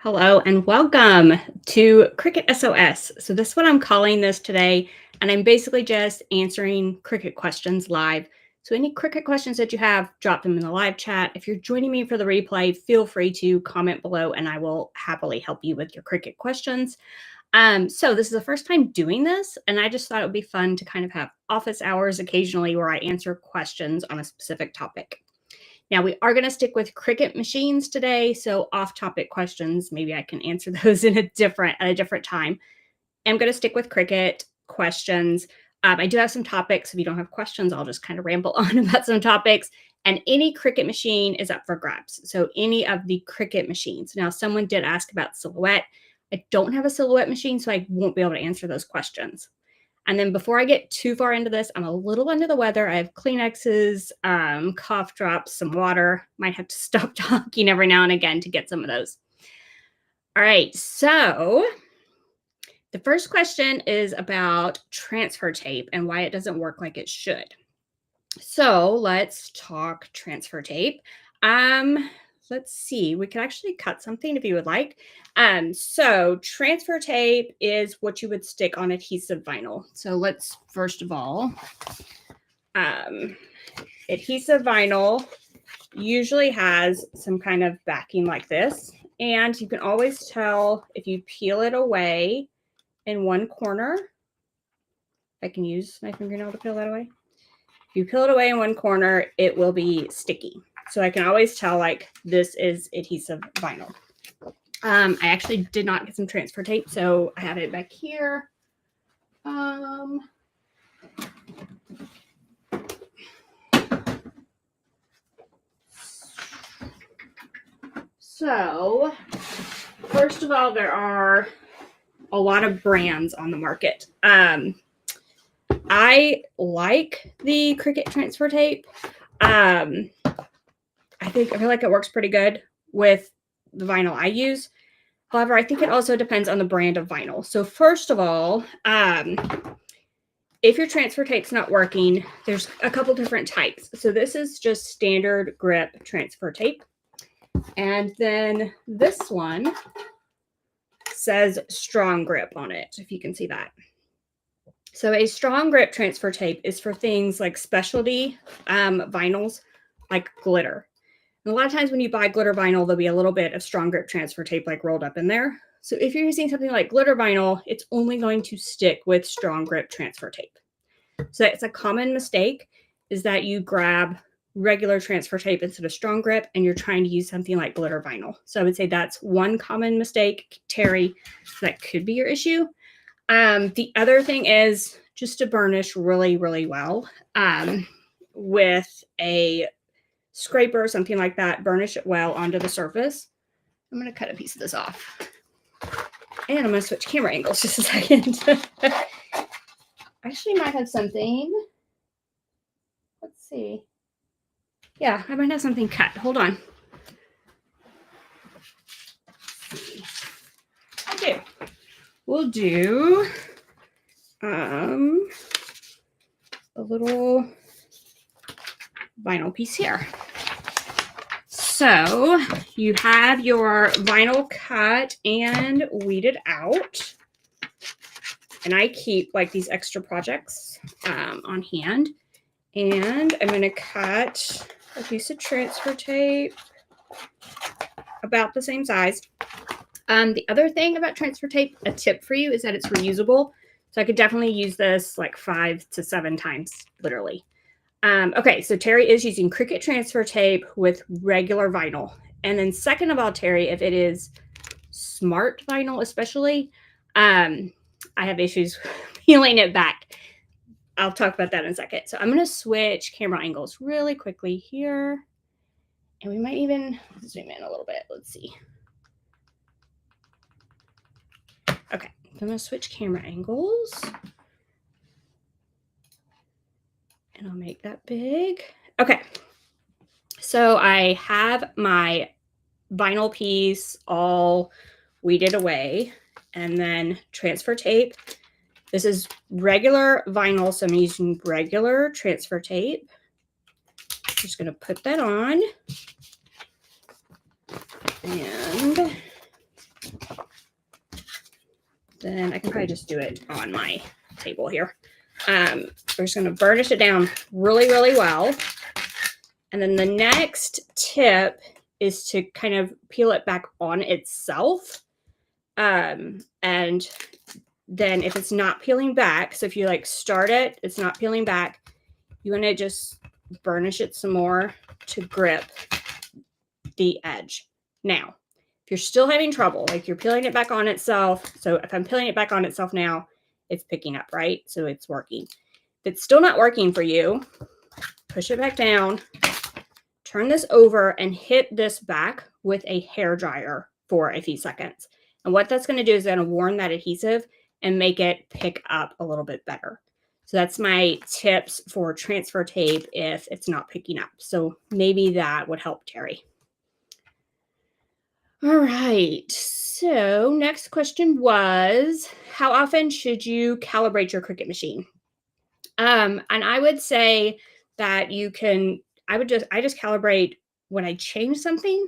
Hello and welcome to Cricut SOS. So this is what I'm calling this today, and I'm basically just answering Cricut questions live. So any Cricut questions that you have, drop them in the live chat. If you're joining me for the replay, feel free to comment below and I will happily help you with your Cricut questions. So this is the first time doing this, and I just thought it would be fun to kind of have office hours occasionally where I answer questions on a specific topic. Now, we are going to stick with Cricut machines today, so off-topic questions, maybe I can answer those at a different time. I'm going to stick with Cricut questions. I do have some topics. If you don't have questions, I'll just kind of ramble on about some topics. And any Cricut machine is up for grabs. So any of the Cricut machines. Now, someone did ask about Silhouette. I don't have a Silhouette machine, so I won't be able to answer those questions. And then before I get too far into this, I'm a little under the weather. I have Kleenexes, cough drops, some water. Might have to stop talking every now and again to get some of those. All right, so the first question is about transfer tape and why it doesn't work like it should. So let's talk transfer tape. Let's see, we could actually cut something if you would like. So transfer tape is what you would stick on adhesive vinyl. So let's first of all, adhesive vinyl usually has some kind of backing like this. And you can always tell if you peel it away in one corner. I can use my fingernail to peel that away. If you peel it away in one corner, it will be sticky. So I can always tell, like, this is adhesive vinyl. I actually did not get some transfer tape, so I have it back here. So first of all, there are a lot of brands on the market. I like the Cricut transfer tape. I feel like it works pretty good with the vinyl I use. However, I think it also depends on the brand of vinyl. So first of all, if your transfer tape's not working, there's a couple different types. So this is just standard grip transfer tape. And then this one says strong grip on it, if you can see that. So a strong grip transfer tape is for things like specialty vinyls, like glitter. And a lot of times when you buy glitter vinyl, there'll be a little bit of strong grip transfer tape like rolled up in there. So if you're using something like glitter vinyl, it's only going to stick with strong grip transfer tape. So it's a common mistake is that you grab regular transfer tape instead of strong grip and you're trying to use something like glitter vinyl. So I would say that's one common mistake, Terry, that could be your issue. The other thing is just to burnish really, really well with a scraper or something like that, burnish it well onto the surface. I'm going to cut a piece of this off. And I'm going to switch camera angles just a second. I actually might have something. Let's see. Yeah, I might have something cut. Hold on. I do. We'll do a little vinyl piece here. So you have your vinyl cut and weeded out. And I keep like these extra projects on hand. And I'm going to cut a piece of transfer tape about the same size. The other thing about transfer tape, a tip for you, is that it's reusable. So I could definitely use this like 5 to 7 times, literally. Okay, so Terry is using Cricut transfer tape with regular vinyl. And then second of all, Terry, if it is smart vinyl especially, I have issues peeling it back. I'll talk about that in a second. So I'm going to switch camera angles really quickly here. And we might even zoom in a little bit. Let's see. Okay, I'm going to switch camera angles. And I'll make that big. Okay, so I have my vinyl piece all weeded away. And then transfer tape. This is regular vinyl, so I'm using regular transfer tape. Just going to put that on. And then I can probably just do it on my table here. We're just going to burnish it down really, really well. And then the next tip is to kind of peel it back on itself. And then if it's not peeling back, so if you like start it, it's not peeling back, you want to just burnish it some more to grip the edge. Now, if you're still having trouble, like you're peeling it back on itself, so if I'm peeling it back on itself now, it's picking up, right? So it's working. If it's still not working for you, push it back down, turn this over and hit this back with a hair dryer for a few seconds. And what that's going to do is going to warm that adhesive and make it pick up a little bit better. So that's my tips for transfer tape if it's not picking up. So maybe that would help Terry. All right. So next question was, how often should you calibrate your Cricut machine? And I would say that you can, I just calibrate when I change something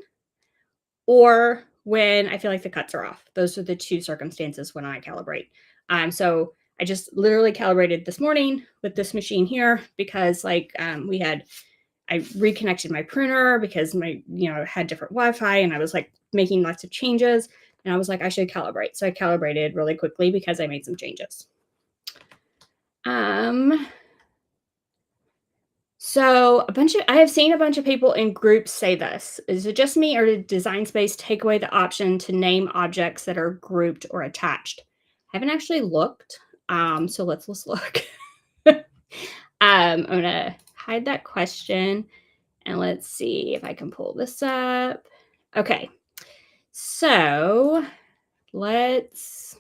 or when I feel like the cuts are off. Those are the two circumstances when I calibrate. So I just literally calibrated this morning with this machine here because I reconnected my printer because had different Wi-Fi and I was like making lots of changes and I was like, I should calibrate. So I calibrated really quickly because I made some changes. So I have seen a bunch of people in groups say this. Is it just me or did Design Space take away the option to name objects that are grouped or attached? I haven't actually looked. So let's look. I'm going to hide that question and let's see if I can pull this up. Okay. So let's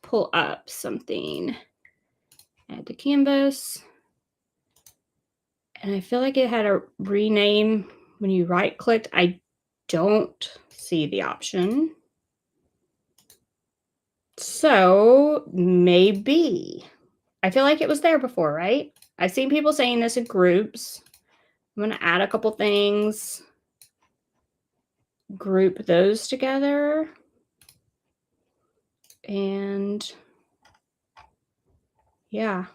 pull up something. Add to canvas. And I feel like it had a rename when you right clicked. I don't see the option. So maybe. I feel like it was there before, right? I've seen people saying this in groups. I'm going to add a couple things. Group those together. And yeah.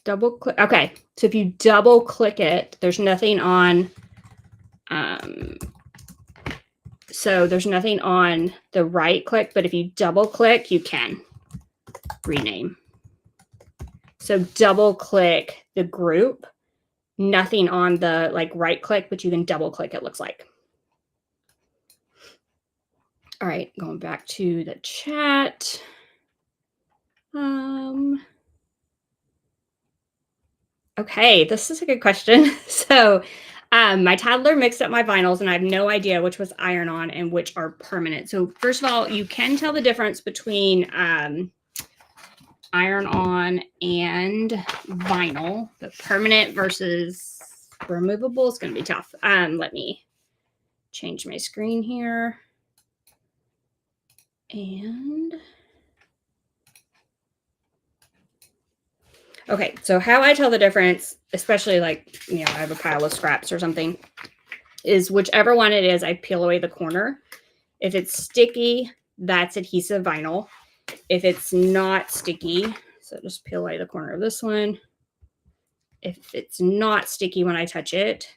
Double click. Okay. So if you double click it, there's nothing on so there's nothing on the right click, but if you double click, you can rename. So double click the group, nothing on the right click, but you can double click, it looks like. All right, going back to the chat. Okay, this is a good question. So my toddler mixed up my vinyls and I have no idea which was iron-on and which are permanent. So first of all, you can tell the difference between iron-on and vinyl, but permanent versus removable is going to be tough. Let me change my screen here. And okay, so how I tell the difference, especially I have a pile of scraps or something, is whichever one it is, I peel away the corner. If it's sticky, that's adhesive vinyl. If it's not sticky, so just peel away the corner of this one. If it's not sticky when I touch it,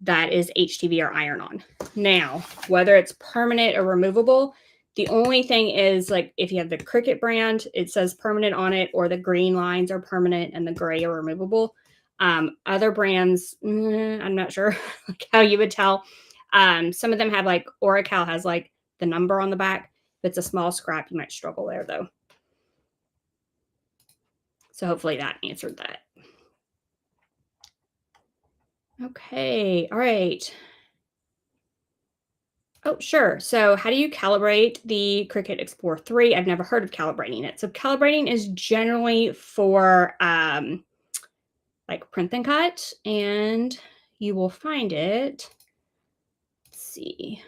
that is HTV or iron-on. Now, whether it's permanent or removable, the only thing is if you have the Cricut brand, it says permanent on it, or the green lines are permanent and the gray are removable. Other brands, I'm not sure how you would tell. Some of them have Oracal has the number on the back. If it's a small scrap, you might struggle there though. So hopefully that answered that. Okay, all right. Oh, sure. So how do you calibrate the Cricut Explore 3? I've never heard of calibrating it. So calibrating is generally for print and cut, and you will find it. Let's see.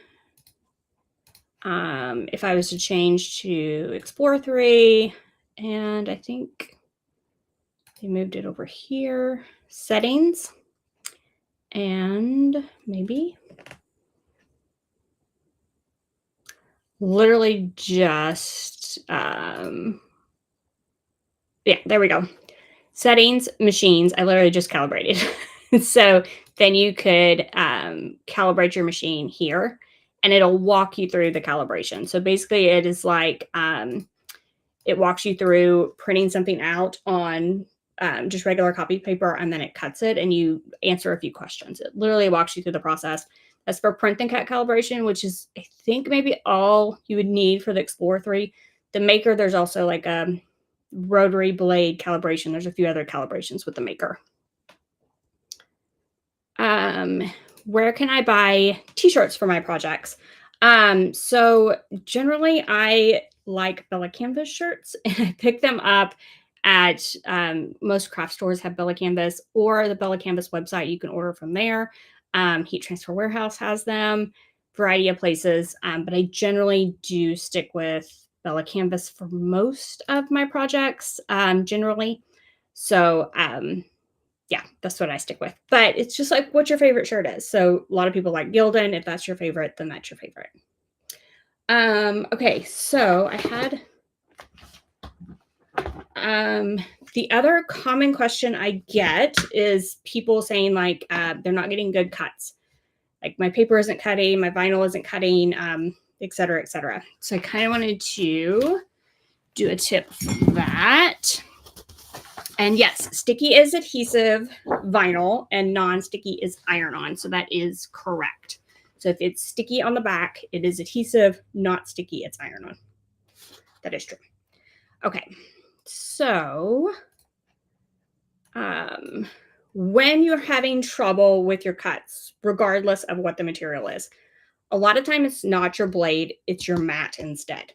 If I was to change to Explore 3, and I think they moved it over here, settings, and maybe literally just, yeah, there we go. Settings, machines, I literally just calibrated. So then you could calibrate your machine here and it'll walk you through the calibration. So basically it is like, it walks you through printing something out on just regular copy paper, and then it cuts it and you answer a few questions. It literally walks you through the process. That's for print and cut calibration, which is, I think, maybe all you would need for the Explorer 3. The Maker, there's also like a rotary blade calibration. There's a few other calibrations with the Maker. Where can I buy t-shirts for my projects? So generally I like Bella Canvas shirts, and I pick them up at most craft stores have Bella Canvas, or the Bella Canvas website. You can order from there. Heat Transfer Warehouse has them, variety of places. But I generally do stick with Bella Canvas for most of my projects, generally. So yeah, that's what I stick with. But it's just like what your favorite shirt is. So a lot of people like Gildan. If that's your favorite, then that's your favorite. Okay, so I had the other common question I get is people saying like they're not getting good cuts. Like my paper isn't cutting, my vinyl isn't cutting, et cetera, et cetera. So I kind of wanted to do a tip for that. And yes, sticky is adhesive vinyl and non-sticky is iron-on. So that is correct. So if it's sticky on the back, it is adhesive, not sticky, it's iron-on. That is true. Okay, so when you're having trouble with your cuts, regardless of what the material is, a lot of time it's not your blade, it's your mat instead.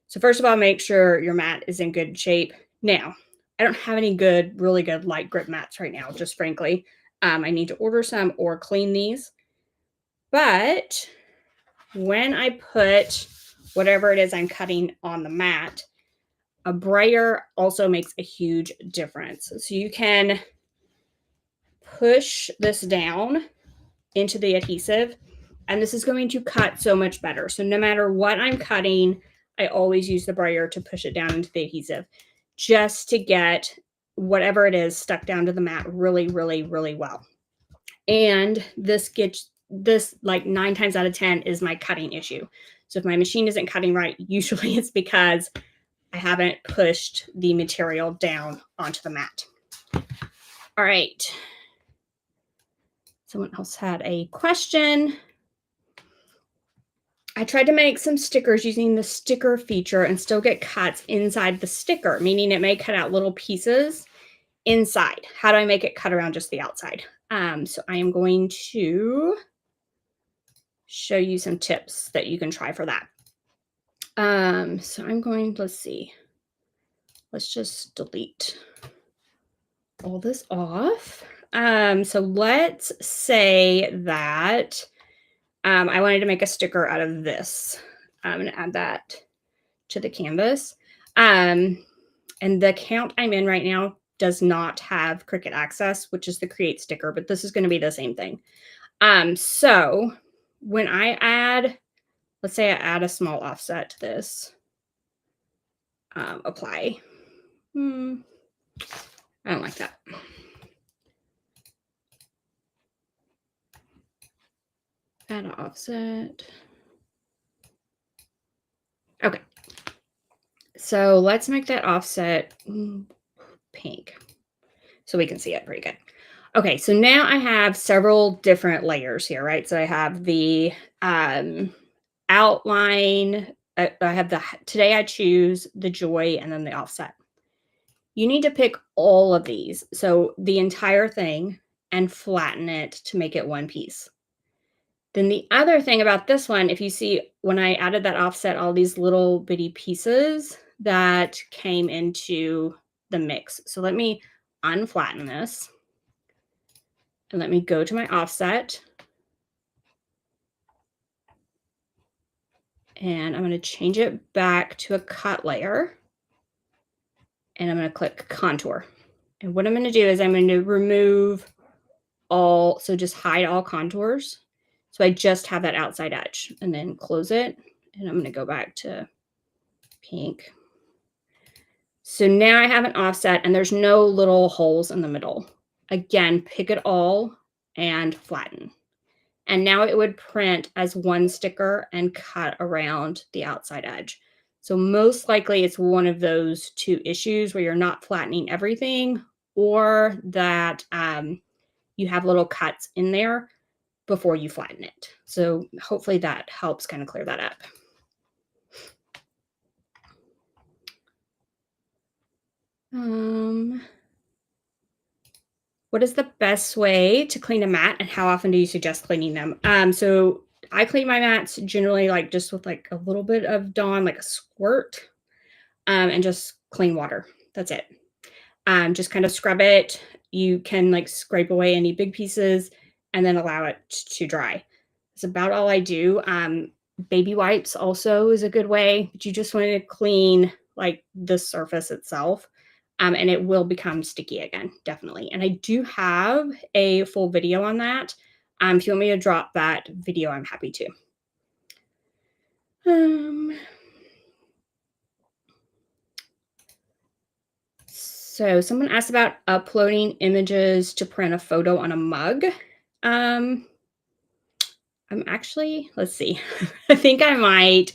So first of all, make sure your mat is in good shape. Now, I don't have any really good light grip mats right now, just frankly. I need to order some or clean these. But when I put whatever it is I'm cutting on the mat, a brayer also makes a huge difference. So you can push this down into the adhesive, and this is going to cut so much better. So no matter what I'm cutting, I always use the brayer to push it down into the adhesive, just to get whatever it is stuck down to the mat really, really, really well. And this like 9 times out of 10 is my cutting issue. So if my machine isn't cutting right, usually it's because I haven't pushed the material down onto the mat. All right. Someone else had a question. I tried to make some stickers using the sticker feature and still get cuts inside the sticker, meaning it may cut out little pieces inside. How do I make it cut around just the outside? So I am going to show you some tips that you can try for that. So I'm going, let's see. Let's just delete all this off. So let's say that I wanted to make a sticker out of this. I'm going to add that to the canvas. And the account I'm in right now does not have Cricut Access, which is the Create sticker, but this is going to be the same thing. So when I add, let's say I add a small offset to this, apply. I don't like that. Add an offset. Okay. So let's make that offset pink so we can see it pretty good. Okay, so now I have several different layers here, right? So I have the outline. I have the Today I Choose, the Joy, and then the offset. You need to pick all of these, so the entire thing, and flatten it to make it one piece. Then the other thing about this one, if you see when I added that offset, all these little bitty pieces that came into the mix. So let me unflatten this and let me go to my offset. And I'm going to change it back to a cut layer. And I'm going to click contour. And what I'm going to do is I'm going to remove so just hide all contours. So I just have that outside edge, and then close it And I'm going to go back to pink. So now I have an offset and there's no little holes in the middle. Again, pick it all and flatten. And now it would print as one sticker and cut around the outside edge. So most likely it's one of those two issues where you're not flattening everything, or that you have little cuts in there before you flatten it. So hopefully that helps kind of clear that up. What is the best way to clean a mat, and how often do you suggest cleaning them? So I clean my mats generally like just with like a little bit of Dawn, like a squirt, and just clean water. That's it. Just kind of scrub it. You can like scrape away any big pieces and then allow it to dry. That's about all I do. Baby wipes also is a good way, but you just want to clean like the surface itself. And it will become sticky again, definitely. And I do have a full video on that. If you want me to drop that video, I'm happy to. So someone asked about uploading images to print a photo on a mug. I'm actually, let's see. I think I might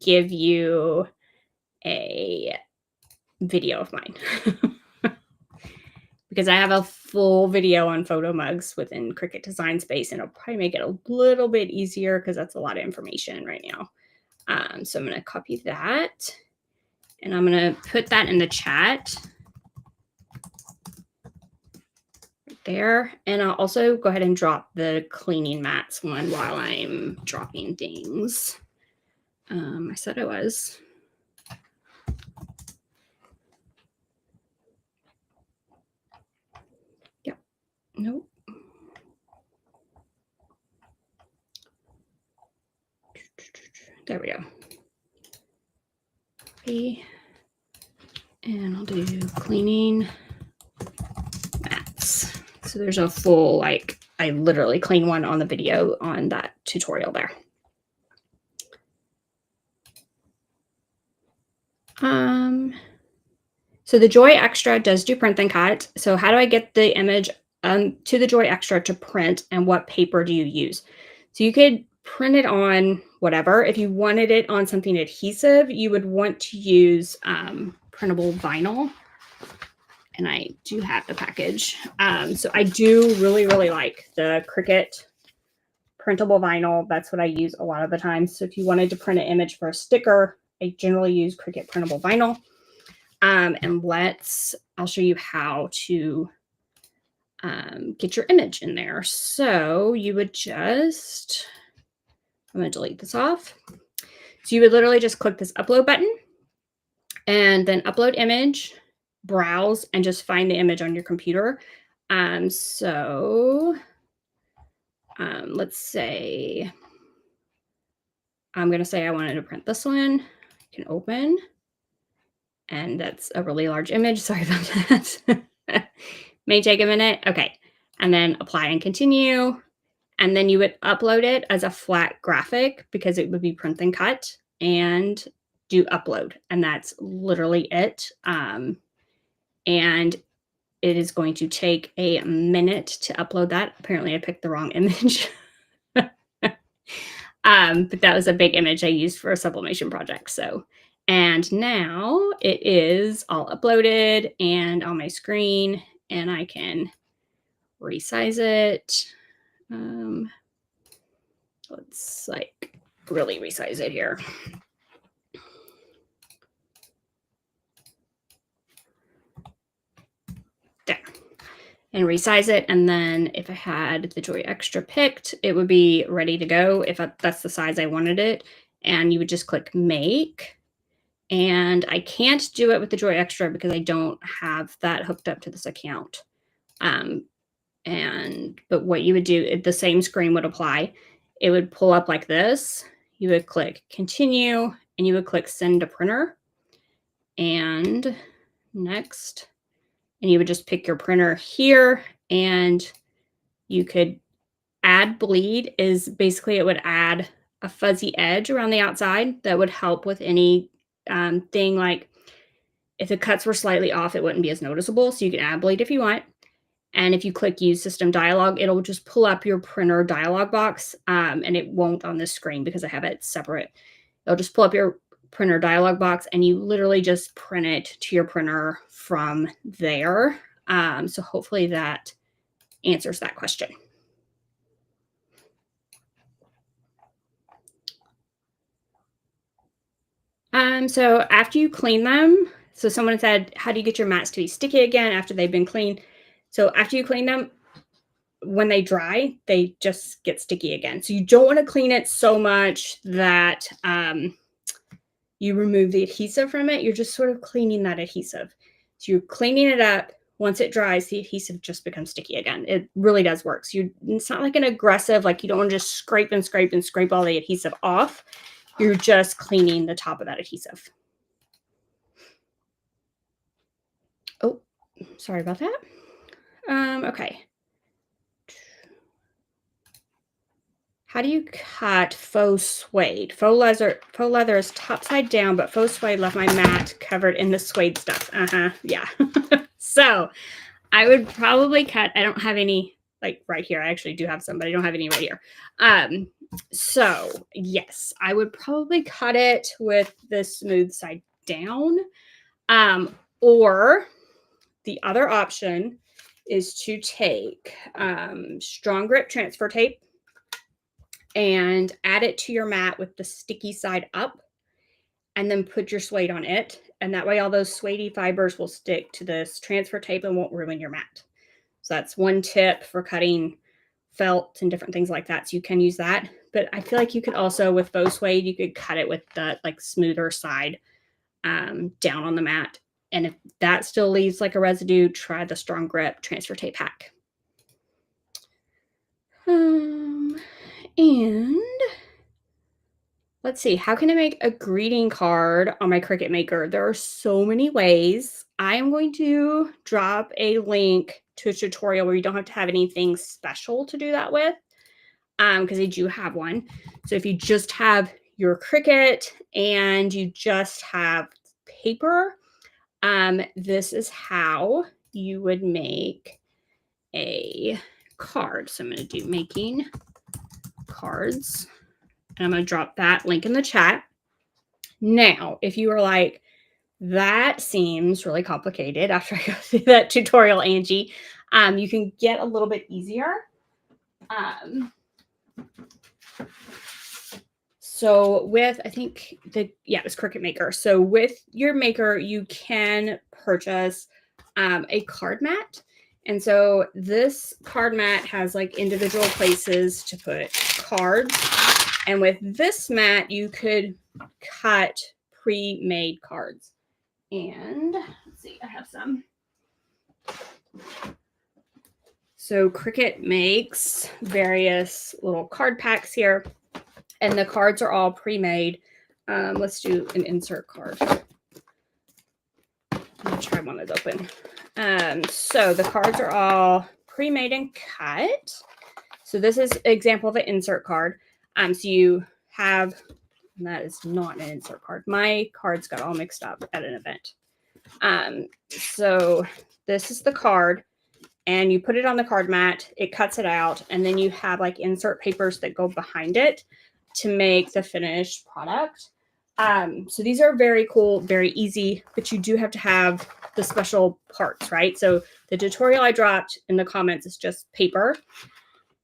give you a video of mine. Because I have a full video on photo mugs within Cricut Design Space, and it'll probably make it a little bit easier because that's a lot of information right now. So I'm going to copy that, and I'm going to put that in the chat right there. And I'll also go ahead and drop the cleaning mats one while I'm dropping things. I said I was. Yep. Nope. There we go. Okay. And I'll do cleaning mats. So there's a full, like, I literally clean one on the video on that tutorial there. So the Joy Xtra does do print and cut. So how do I get the image to the Joy Xtra to print, and what paper do you use? So you could print it on whatever. If you wanted it on something adhesive, you would want to use printable vinyl. And I do have the package. So I do really, really like the Cricut printable vinyl. That's what I use a lot of the time. So if you wanted to print an image for a sticker, I generally use Cricut printable vinyl. And I'll show you how to get your image in there. So you would just, I'm going to delete this off. So you would literally just click this upload button and then upload image, browse, and just find the image on your computer. Let's say, I'm going to say I wanted to print this one. You can open. And that's a really large image. Sorry about that. May take a minute. Okay. And then apply and continue. And then you would upload it as a flat graphic because it would be print and cut, and do upload. And that's literally it. And it is going to take a minute to upload that. Apparently I picked the wrong image. But that was a big image I used for a sublimation project. So, and now it is all uploaded and on my screen, and I can resize it. Let's like really resize it here. There. And resize it. And then if I had the Joy Xtra picked, it would be ready to go if that's the size I wanted it. And you would just click make. And I can't do it with the Joy Xtra because I don't have that hooked up to this account. But what you would do, the same screen would apply. It would pull up like this. You would click continue, and you would click send to printer, and next. And you would just pick your printer here, and you could add bleed. Is basically it would add a fuzzy edge around the outside that would help with any thing like if the cuts were slightly off, it wouldn't be as noticeable. So you can add bleed if you want. And if you click use system dialog, it'll just pull up your printer dialog box, and it won't on this screen because I have it separate. It'll just pull up your printer dialog box and you literally just print it to your printer from there. So hopefully that answers that question. So after you clean them, so someone said, how do you get your mats to be sticky again after they've been cleaned? So after you clean them, when they dry, they just get sticky again. So you don't want to clean it so much that you remove the adhesive from it. You're just sort of cleaning that adhesive. So you're cleaning it up. Once it dries, the adhesive just becomes sticky again. It really does work. So it's not like an aggressive, like you don't want to just scrape and scrape and scrape all the adhesive off. You're just cleaning the top of that adhesive. Oh, sorry about that. Okay. How do you cut faux suede? Faux leather is topside down, but faux suede left my mat covered in the suede stuff. Yeah. So I would probably cut, I don't have any like right here. I actually do have some, but I don't have any right here. So yes, I would probably cut it with the smooth side down. Or the other option is to take strong grip transfer tape and add it to your mat with the sticky side up and then put your suede on it. And that way all those suede fibers will stick to this transfer tape and won't ruin your mat. So that's one tip for cutting felt and different things like that. So you can use that. But I feel like you could also, with faux suede, you could cut it with the like smoother side down on the mat. And if that still leaves like a residue, try the strong grip transfer tape hack. And let's see, how can I make a greeting card on my Cricut Maker? There are so many ways. I am going to drop a link to a tutorial where you don't have to have anything special to do that with, because I do have one. So if you just have your Cricut and you just have paper, this is how you would make a card. So I'm going to do making cards. And I'm going to drop that link in the chat. Now, if you are like, that seems really complicated after I go through that tutorial, Angie, you can get a little bit easier. So with, I think it was Cricut Maker. So with your Maker, you can purchase a card mat. And so this card mat has like individual places to put cards. And with this mat, you could cut pre-made cards. And let's see, I have some. So Cricut makes various little card packs here, and the cards are all pre-made. Let's do an insert card. I'll try one that's open. So the cards are all pre-made and cut. So this is an example of an insert card. So you have, that is not an insert card. My cards got all mixed up at an event. So this is the card, and you put it on the card mat, it cuts it out, and then you have like insert papers that go behind it to make the finished product. So these are very cool, very easy, but you do have to have the special parts, right? So the tutorial I dropped in the comments is just paper.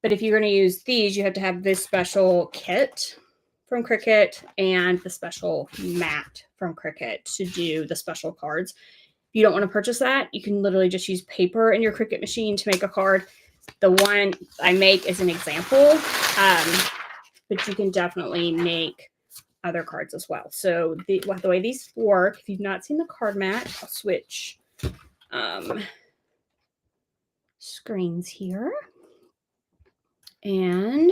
But if you're going to use these, you have to have this special kit from Cricut and the special mat from Cricut to do the special cards. If you don't want to purchase that, you can literally just use paper in your Cricut machine to make a card. The one I make is an example, but you can definitely make other cards as well. So the way these work, if you've not seen the card mat, I'll switch screens here. And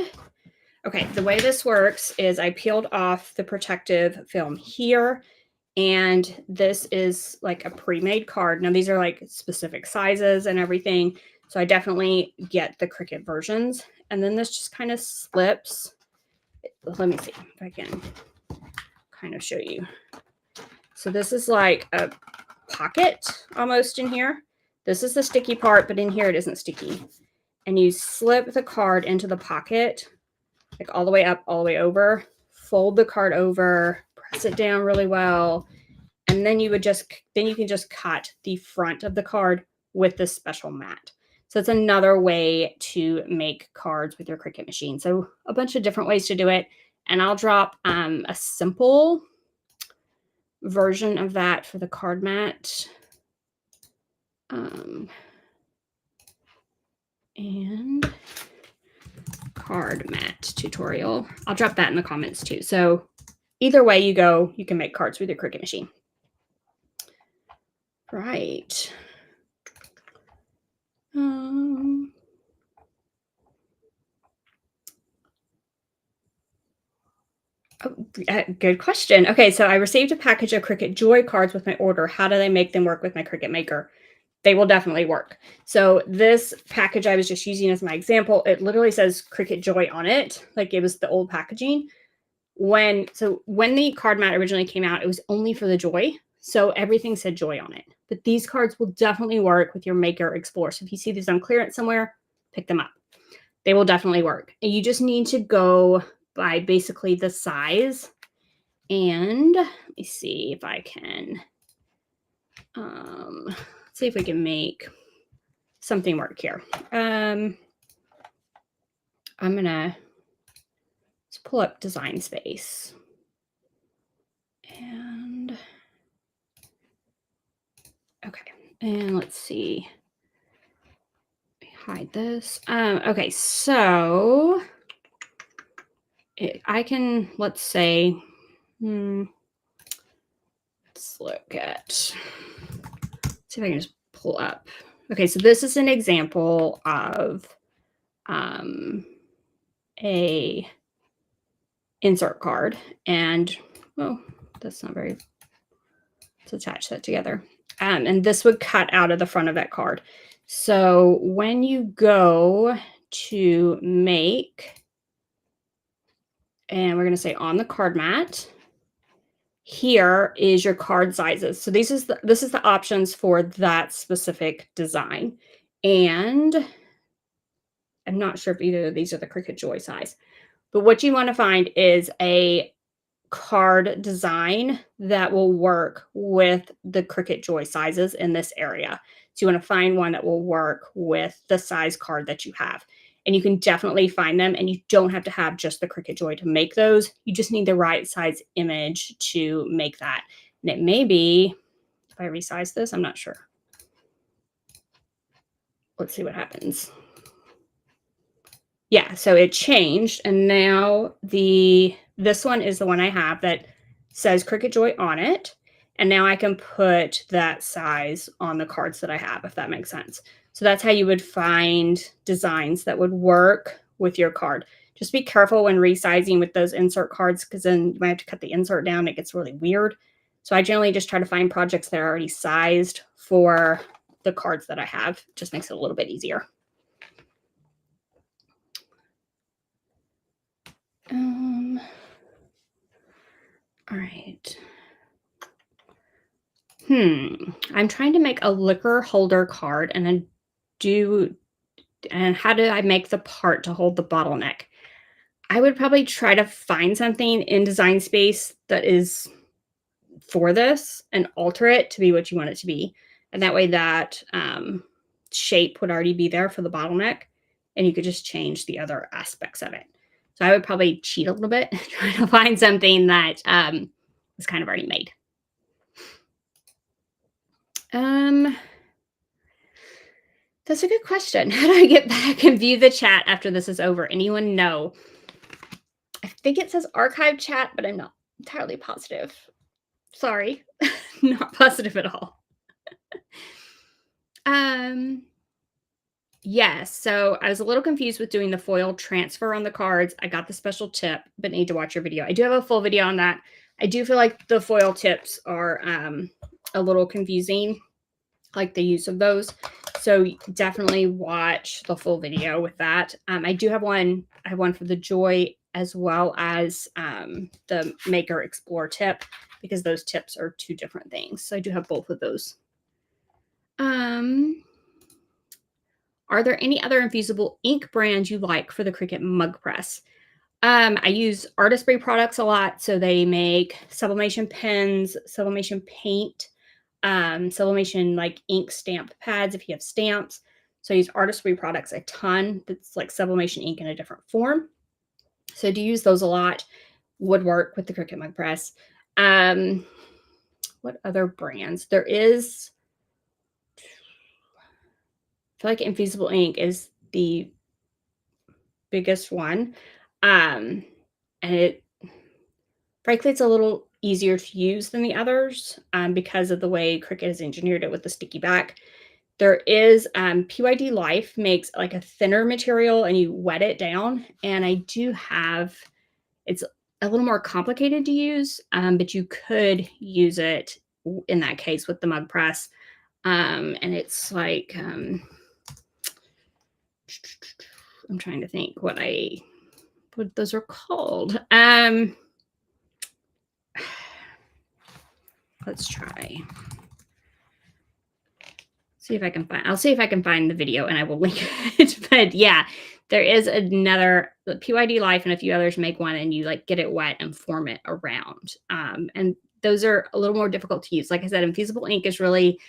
okay, the way this works is I peeled off the protective film here, and this is like a pre-made card. Now these are like specific sizes and everything, so I definitely get the Cricut versions. And then this just kind of slips So let me see if I can kind of show you. So this is like a pocket almost in here. This is the sticky part, but in here it isn't sticky. And you slip the card into the pocket, like all the way up, all the way over, fold the card over, press it down really well. And then you can just cut the front of the card with this special mat. So it's another way to make cards with your Cricut machine. So a bunch of different ways to do it. And I'll drop a simple version of that for the card mat. And card mat tutorial. I'll drop that in the comments too. So either way you go, you can make cards with your Cricut machine. Right. Good question. Okay, so I received a package of Cricut Joy cards with my order. How do I make them work with my Cricut Maker? They will definitely work. So this package I was just using as my example, it literally says Cricut Joy on it, like it was the old packaging. When the card mat originally came out, it was only for the Joy. So everything said Joy on it. But these cards will definitely work with your Maker Explore. So if you see these on clearance somewhere, pick them up. They will definitely work. And you just need to go by basically the size. And let me see if I can see if we can make something work here. I'm gonna let's pull up Design Space. And okay, and let's see. Hide this. Okay, so I can, let's say, let's look at, see if I can just pull up. Okay, so this is an example of a insert card, and well, that's not very, let's attach that together. And this would cut out of the front of that card. So when you go to make, and we're going to say on the card mat, here is your card sizes. So this is the options for that specific design. And I'm not sure if either of these are the Cricut Joy size, but what you want to find is a card design that will work with the Cricut Joy sizes in this area. So you want to find one that will work with the size card that you have. And you can definitely find them, and you don't have to have just the Cricut Joy to make those. You just need the right size image to make that. And it may be, if I resize this, I'm not sure. Let's see what happens. Yeah, so it changed, and now this one is the one I have that says Cricut Joy on it. And now I can put that size on the cards that I have, if that makes sense. So that's how you would find designs that would work with your card. Just be careful when resizing with those insert cards, because then you might have to cut the insert down. It gets really weird. So I generally just try to find projects that are already sized for the cards that I have. It just makes it a little bit easier. All right. I'm trying to make a liquor holder card, and how do I make the part to hold the bottleneck? I would probably try to find something in Design Space that is for this and alter it to be what you want it to be. And that way that shape would already be there for the bottleneck, and you could just change the other aspects of it. So I would probably cheat a little bit, try to find something that was kind of already made. That's a good question. How do I get back and view the chat after this is over? Anyone know? I think it says archive chat, but I'm not entirely positive. Sorry, not positive at all. Yes, so I was a little confused with doing the foil transfer on the cards. I got the special tip, but need to watch your video. I do have a full video on that. I do feel like the foil tips are a little confusing, like the use of those. So definitely watch the full video with that. I do have one. I have one for the Joy as well as the Maker Explore tip, because those tips are two different things. So I do have both of those. Are there any other infusible ink brands you like for the Cricut mug press? I use Artistry products a lot. So they make sublimation pens, sublimation paint, sublimation like ink stamp pads if you have stamps. So I use Artistry products a ton. That's like sublimation ink in a different form. So I do use those a lot. Would work with the Cricut mug press. What other brands? There is, I feel like Infusible ink is the biggest one. And frankly, it's a little easier to use than the others because of the way Cricut has engineered it with the sticky back. There is PYD Life makes like a thinner material and you wet it down. And I do have, it's a little more complicated to use, but you could use it in that case with the mug press. And it's like, I'm trying to think what those are called. Let's try. See if I can find, I'll see if I can find the video and I will link it. But yeah, there is another, PYD Life and a few others make one and you like get it wet and form it around. And those are a little more difficult to use. Like I said, Infusible ink is really,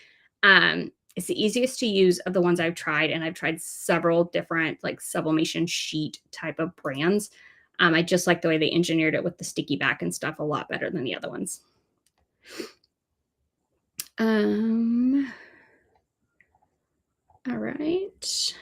it's the easiest to use of the ones I've tried. And I've tried several different like sublimation sheet type of brands. I just like the way they engineered it with the sticky back and stuff a lot better than the other ones. All right.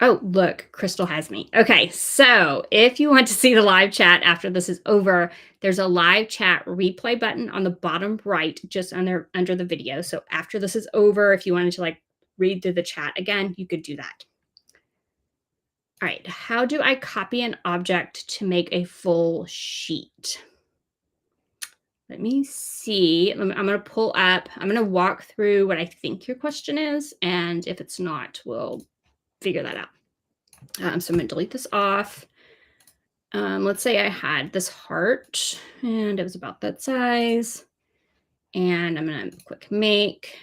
Oh, look, Crystal has me. Okay, so if you want to see the live chat after this is over, there's a live chat replay button on the bottom right, just under the video. So after this is over, if you wanted to like read through the chat again, you could do that. All right, how do I copy an object to make a full sheet? Let me see. I'm going to pull up. I'm going to walk through what I think your question is. And if it's not, we'll figure that out. So I'm going to delete this off. Let's say I had this heart and it was about that size. And I'm going to click make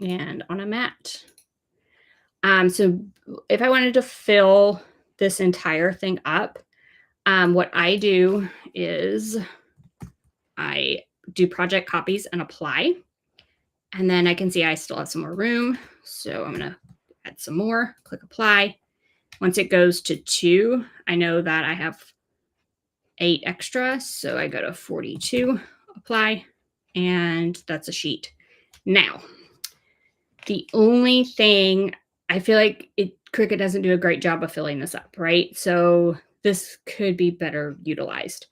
and on a mat. So if I wanted to fill this entire thing up, what I do is I do project copies and apply. And then I can see I still have some more room. So I'm going to add some more, click apply. Once it goes to 2, I know that I have 8 extra. So I go to 42, apply, and that's a sheet. Now, the only thing I feel like Cricut doesn't do a great job of filling this up, right? So this could be better utilized.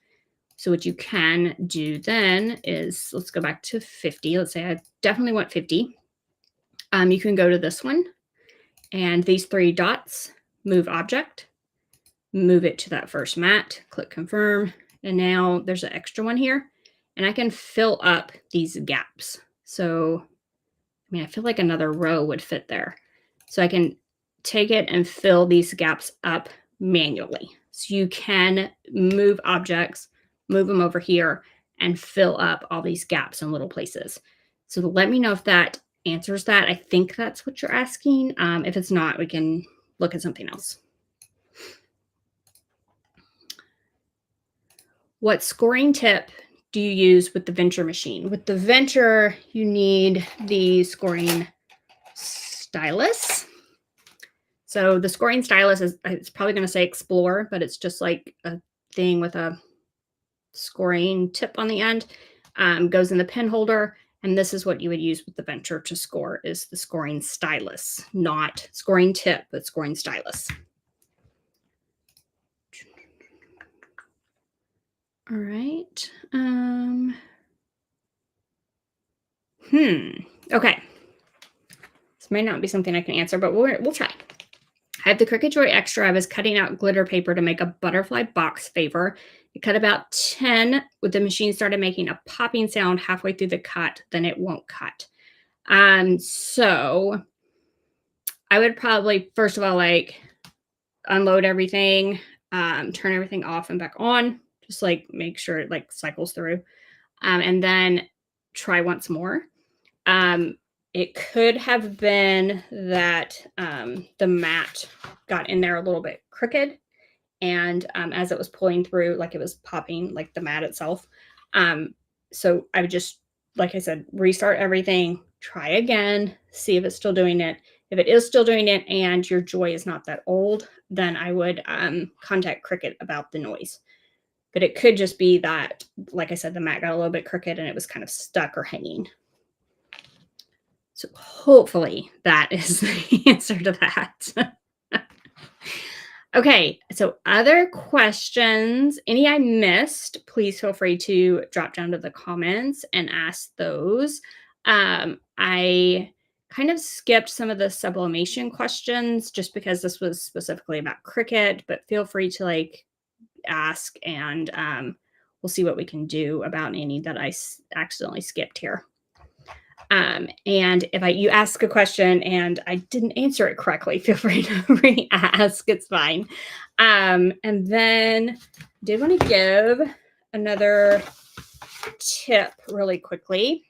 So what you can do then is, let's go back to 50. Let's say I definitely want 50. You can go to this one and these 3 dots, move object, move it to that first mat, click confirm. And now there's an extra one here and I can fill up these gaps. So, I mean, I feel like another row would fit there. So I can take it and fill these gaps up manually. So you can move objects, move them over here and fill up all these gaps in little places. So let me know if that answers that. I think that's what you're asking. If it's not, we can look at something else. What scoring tip do you use with the Venture machine? With the Venture, you need the scoring stylus. So the scoring stylus is, it's probably going to say Explore, but it's just like a thing with a scoring tip on the end. Goes in the pen holder. And this is what you would use with the Venture to score, is the scoring stylus, not scoring tip, but scoring stylus. All right. Okay. This may not be something I can answer, but we'll try. I have the Cricut Joy Xtra. I was cutting out glitter paper to make a butterfly box favor. It cut about 10 when the machine started making a popping sound halfway through the cut, then it won't cut. So I would probably, first of all, like unload everything, turn everything off and back on, just like make sure it like cycles through, and then try once more. Um, it could have been that the mat got in there a little bit crooked, and as it was pulling through, like it was popping, like the mat itself. So I would just, like I said, restart everything, try again, see if it's still doing it. If it is still doing it and your joy is not that old, then I would contact Cricut about the noise. But it could just be that, like I said, the mat got a little bit crooked and it was kind of stuck or hanging. So hopefully that is the answer to that. Okay, so other questions, any I missed, please feel free to drop down to the comments and ask those. I kind of skipped some of the sublimation questions just because this was specifically about Cricut, but feel free to like ask, and we'll see what we can do about any that I accidentally skipped here. And if you ask a question and I didn't answer it correctly, feel free to re-ask. It's fine. And then I did want to give another tip really quickly.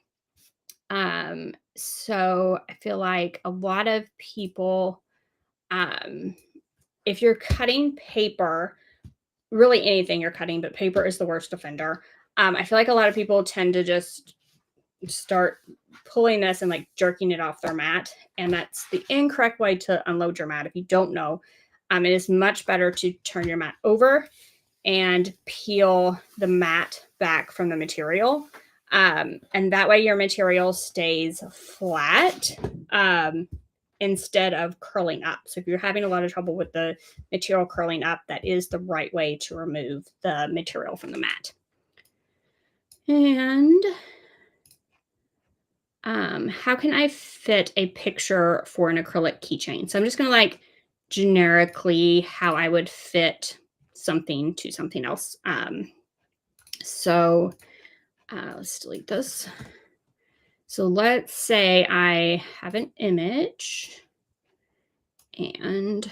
So I feel like a lot of people, if you're cutting paper, really anything you're cutting, but paper is the worst offender. I feel like a lot of people tend to just start pulling this and like jerking it off their mat, and that's the incorrect way to unload your mat. If you don't know, it is much better to turn your mat over and peel the mat back from the material, and that way your material stays flat instead of curling up. So if you're having a lot of trouble with the material curling up, that is the right way to remove the material from the mat. And how can I fit a picture for an acrylic keychain? So I'm just going to like generically how I would fit something to something else. So let's delete this. So let's say I have an image, and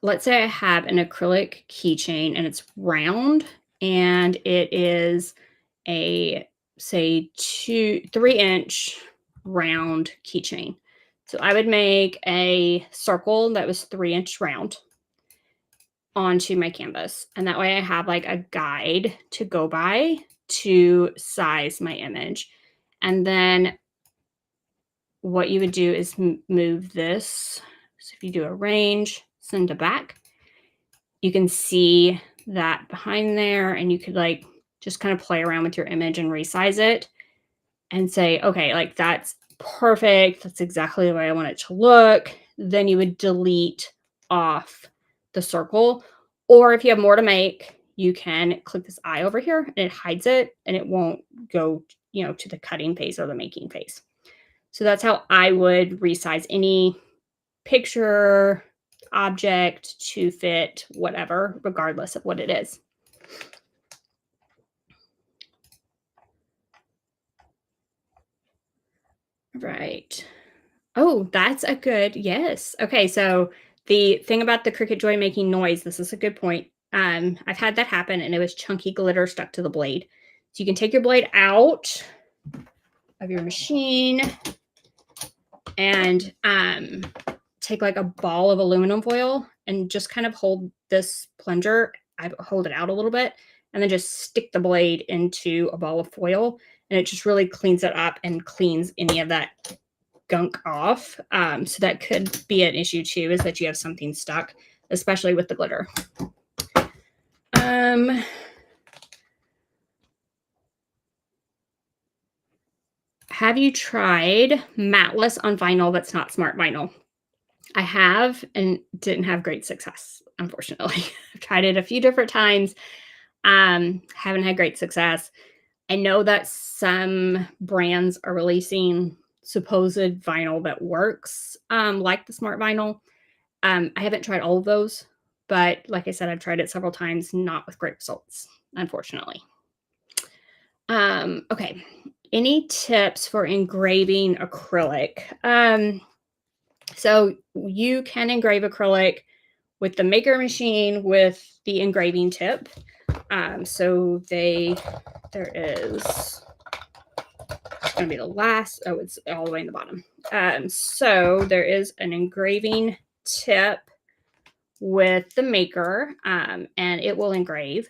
let's say I have an acrylic keychain and it's round, and it is a, say, 3-inch round keychain. So I would make a circle that was 3-inch round onto my canvas. And that way I have like a guide to go by to size my image. And then what you would do is move this. So if you do arrange, send to back, you can see that behind there, and you could like just kind of play around with your image and resize it and say, okay, like that's perfect. That's exactly the way I want it to look. Then you would delete off the circle. Or if you have more to make, you can click this eye over here and it hides it, and it won't go, to the cutting phase or the making phase. So that's how I would resize any picture, object to fit whatever, regardless of what it is. Right. Oh, that's a good, yes. Okay, so the thing about the Cricut Joy making noise, this is a good point. I've had that happen, and it was chunky glitter stuck to the blade. So you can take your blade out of your machine and take like a ball of aluminum foil and just kind of hold this plunger, I hold it out a little bit, and then just stick the blade into a ball of foil, and it just really cleans it up and cleans any of that gunk off. So that could be an issue too, is that you have something stuck, especially with the glitter. Have you tried matless on vinyl that's not smart vinyl? I have, and didn't have great success, unfortunately. I've tried it a few different times. Haven't had great success. I know that some brands are releasing supposed vinyl that works, like the smart vinyl. I haven't tried all of those, but like I said, I've tried it several times, not with great results, unfortunately. Okay. Any tips for engraving acrylic? So you can engrave acrylic with the maker machine with the engraving tip. So there is going to be the last, oh, it's all the way in the bottom. So there is an engraving tip with the maker, and it will engrave.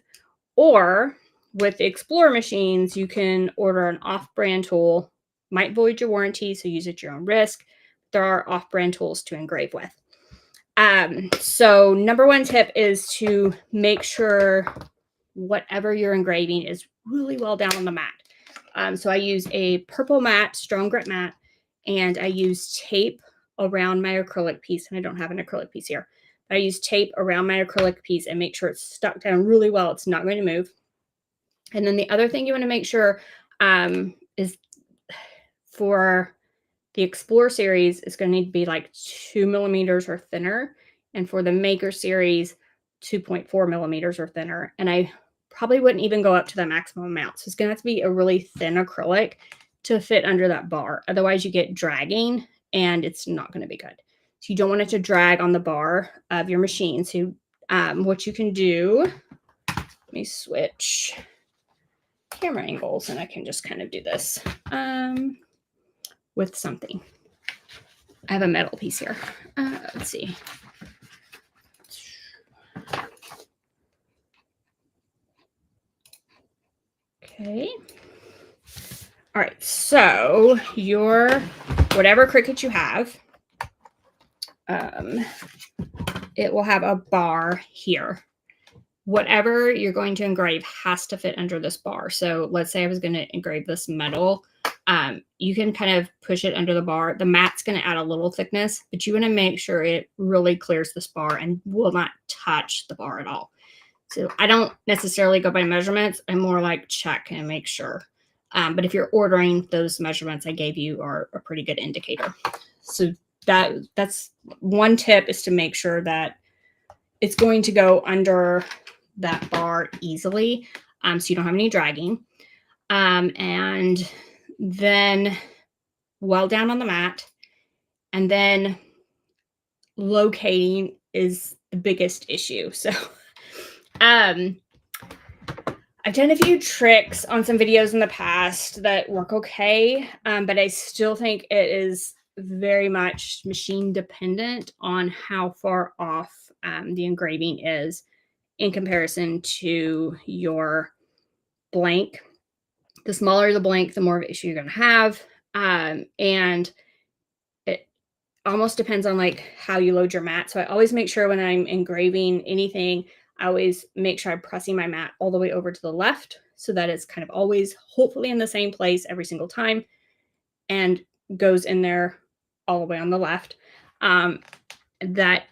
Or with the Explore machines, you can order an off-brand tool. Might void your warranty, so use it at your own risk. There are off-brand tools to engrave with. So number one tip is to make sure whatever you're engraving is really well down on the mat. So I use a purple mat, strong grit mat, and I use tape around my acrylic piece. And I don't have an acrylic piece here. I use tape around my acrylic piece and make sure it's stuck down really well. It's not going to move. And then the other thing you want to make sure is for the Explore series, it's going to need to be like 2 millimeters or thinner. And for the Maker series, 2.4 millimeters or thinner. And I probably wouldn't even go up to the maximum amount. So it's going to have to be a really thin acrylic to fit under that bar. Otherwise, you get dragging and it's not going to be good. So you don't want it to drag on the bar of your machine. So what you can do, let me switch camera angles and I can just kind of do this with something. I have a metal piece here. Let's see. Okay. All right. So your whatever Cricut you have, it will have a bar here. Whatever you're going to engrave has to fit under this bar. So let's say I was going to engrave this metal. You can kind of push it under the bar. The mat's going to add a little thickness, but you want to make sure it really clears this bar and will not touch the bar at all. So I don't necessarily go by measurements. I'm more like check and make sure. But if you're ordering, those measurements I gave you are a pretty good indicator. So that's one tip, is to make sure that it's going to go under that bar easily, so you don't have any dragging. And then well down on the mat, and then locating is the biggest issue. So I've done a few tricks on some videos in the past that work okay, but I still think it is very much machine dependent on how far off the engraving is in comparison to your blank. The smaller the blank, the more of an issue you're going to have. And it almost depends on like how you load your mat. So I always make sure when I'm engraving anything, I always make sure I'm pressing my mat all the way over to the left so that it's kind of always hopefully in the same place every single time and goes in there all the way on the left. That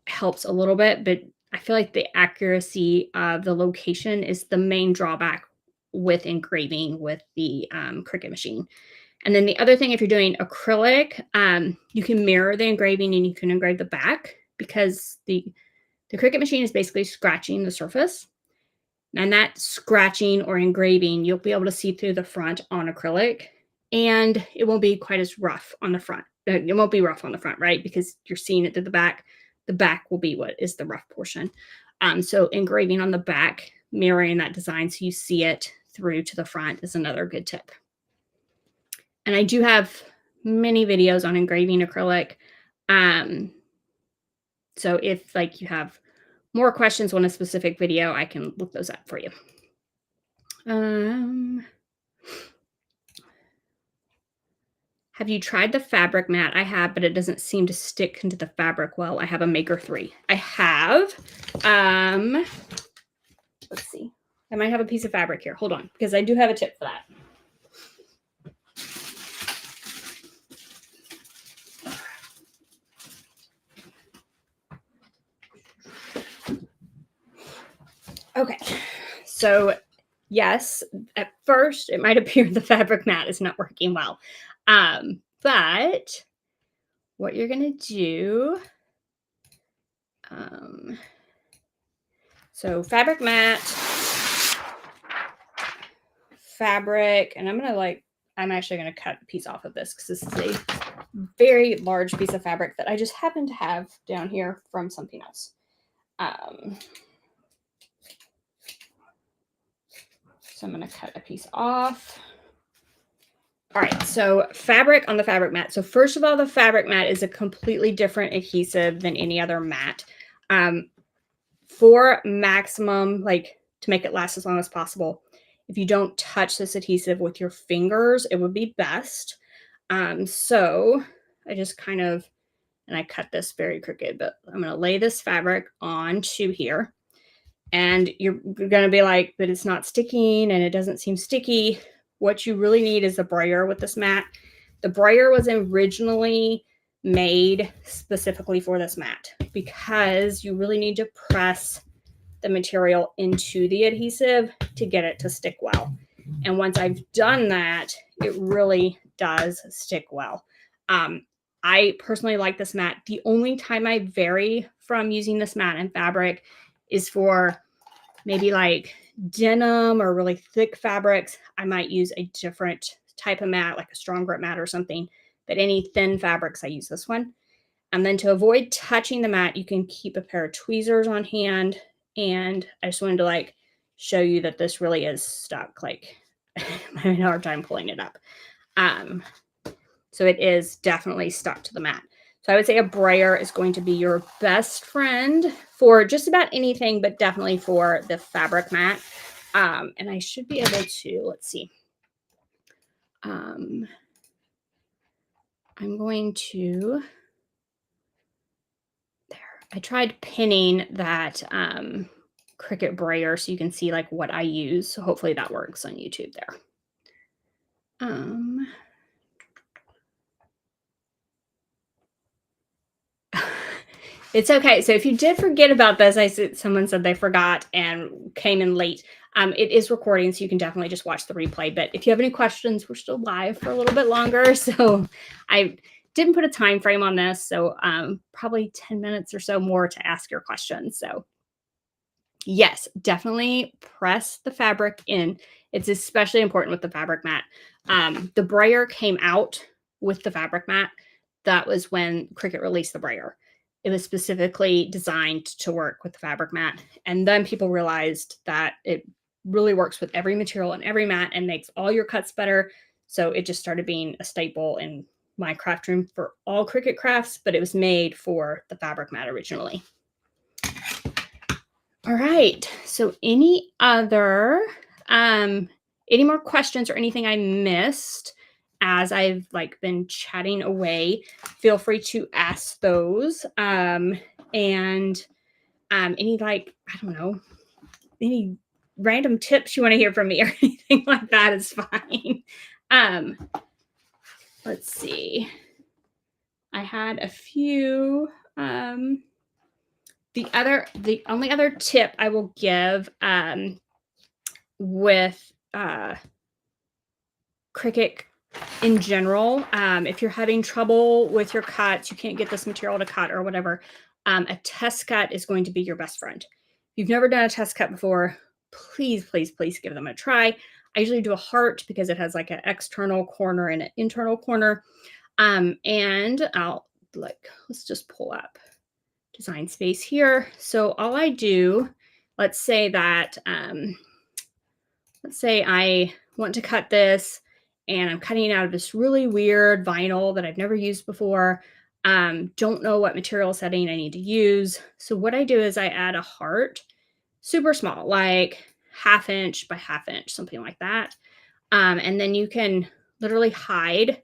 helps a little bit, but I feel like the accuracy of the location is the main drawback with engraving with the Cricut machine. And then the other thing, if you're doing acrylic, you can mirror the engraving and you can engrave the back, because the Cricut machine is basically scratching the surface. And that scratching or engraving, you'll be able to see through the front on acrylic, and it won't be quite as rough on the front. It won't be rough on the front, right? Because you're seeing it through the back. The back will be what is the rough portion. So engraving on the back, mirroring that design so you see it through to the front, is another good tip. And I do have many videos on engraving acrylic. So if like you have more questions on a specific video, I can look those up for you. Have you tried the fabric mat? I have, but it doesn't seem to stick into the fabric well. I have a Maker 3. I have. Let's see. I might have a piece of fabric here. Hold on, because I do have a tip for that. Okay, so yes, at first it might appear the fabric mat is not working well. But what you're going to do, so fabric mat, fabric, and I'm going to like I'm actually going to cut a piece off of this because this is a very large piece of fabric that I just happen to have down here from something else. So I'm going to cut a piece off. All right, so fabric on the fabric mat. So first of all, the fabric mat is a completely different adhesive than any other mat. For maximum, like to make it last as long as possible, if you don't touch this adhesive with your fingers, it would be best. So I just kind of, and I cut this very crooked, but I'm going to lay this fabric onto here. And you're going to be like, but it's not sticking and it doesn't seem sticky. What you really need is a brayer with this mat. The brayer was originally made specifically for this mat because you really need to press the material into the adhesive to get it to stick well. And once I've done that, it really does stick well. I personally like this mat. The only time I vary from using this mat and fabric is for maybe like denim or really thick fabrics. I might use a different type of mat, like a strong grip mat or something. But any thin fabrics, I use this one. And then to avoid touching the mat, you can keep a pair of tweezers on hand. And I just wanted to like show you that this really is stuck. Like I'm having a hard time pulling it up. So it is definitely stuck to the mat. So I would say a brayer is going to be your best friend for just about anything, but definitely for the fabric mat. And I should be able to, let's see. I'm going to, there. I tried pinning that Cricut brayer so you can see like what I use. So hopefully that works on YouTube there. It's okay. So if you did forget about this, someone said they forgot and came in late. It is recording, so you can definitely just watch the replay. But if you have any questions, we're still live for a little bit longer. So I didn't put a time frame on this. So probably 10 minutes or so more to ask your questions. So yes, definitely press the fabric in. It's especially important with the fabric mat. The brayer came out with the fabric mat. That was when Cricut released the brayer. It was specifically designed to work with the fabric mat. And then people realized that it really works with every material and every mat and makes all your cuts better. So it just started being a staple in my craft room for all Cricut crafts, but it was made for the fabric mat originally. All right. So any other, any more questions or anything I missed as I've like been chatting away, feel free to ask those. And any like, I don't know, any random tips you want to hear from me or anything like that is fine. Let's see. I had a few, the only other tip I will give with Cricut in general, if you're having trouble with your cuts, you can't get this material to cut or whatever, a test cut is going to be your best friend. If you've never done a test cut before, please, please, please give them a try. I usually do a heart because it has like an external corner and an internal corner. And I'll let's just pull up Design Space here. So all I do, let's say that, let's say I want to cut this and I'm cutting out of this really weird vinyl that I've never used before. Don't know what material setting I need to use. So what I do is I add a heart, super small, like 1/2 inch by 1/2 inch, something like that. And then you can literally hide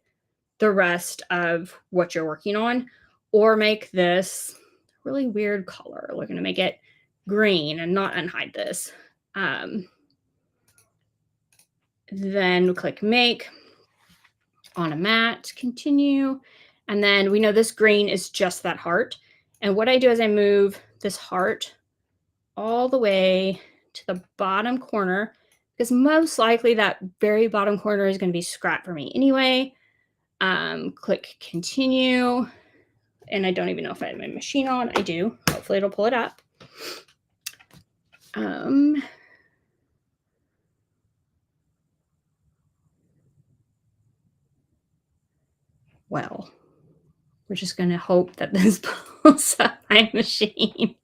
the rest of what you're working on or make this really weird color. We're going to make it green and not unhide this. Then click make on a mat, continue. And then we know this green is just that heart. And what I do is I move this heart all the way to the bottom corner because most likely that very bottom corner is going to be scrap for me anyway. Click continue. And I don't even know if I have my machine on. I do. Hopefully it'll pull it up. well. We're just going to hope that this pulls up my machine.